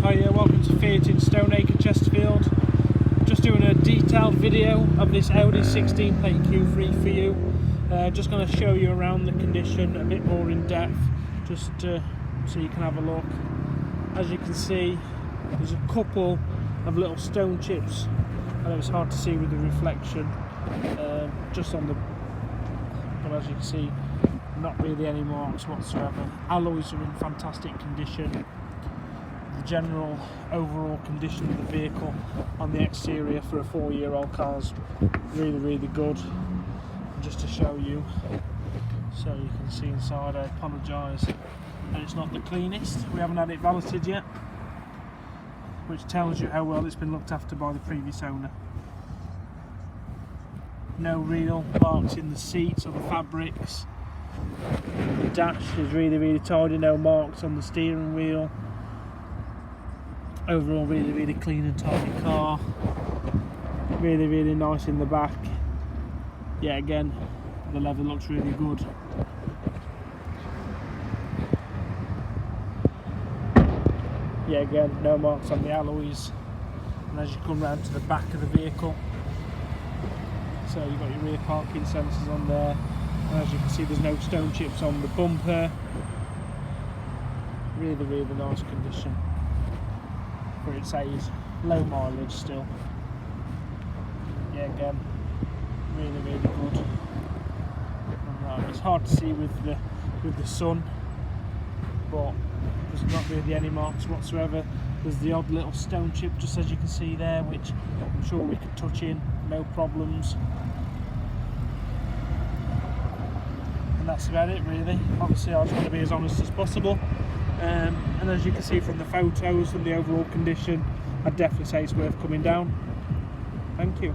Hiya, welcome to Fiat in Stoneacre, Chesterfield. Just doing a detailed video of this Audi 16 plate Q3 for you. Just going to show you around the condition a bit more in depth, just so you can have a look. As you can see, there's a couple of little stone chips. I know it's hard to see with the reflection, just on the, but as you can see, not really any marks whatsoever. Alloys are in fantastic condition. The general overall condition of the vehicle on the exterior for a 4-year-old car is really good. And just to show you, so you can see inside, I apologise, and it's not the cleanest. We haven't had it valeted yet, which tells you how well it's been looked after by the previous owner. No real marks in the seats or the fabrics. The dash is really tidy, no marks on the steering wheel. Overall really clean and tidy car. Really nice in the back. Yeah, again, the leather looks really good. Yeah, again, no marks on the alloys. And as you come round to the back of the vehicle, so you've got your rear parking sensors on there, and as you can see, there's no stone chips on the bumper. Really nice condition, where it says low mileage still. Yeah, again, really good. Right, it's hard to see with the sun, but there's not really any marks whatsoever. There's the odd little stone chip, just as you can see there, which I'm sure we could touch in, no problems. And that's about it really. Obviously I just want to be as honest as possible, and as you can see from the photos and the overall condition, I'd definitely say it's worth coming down. Thank you.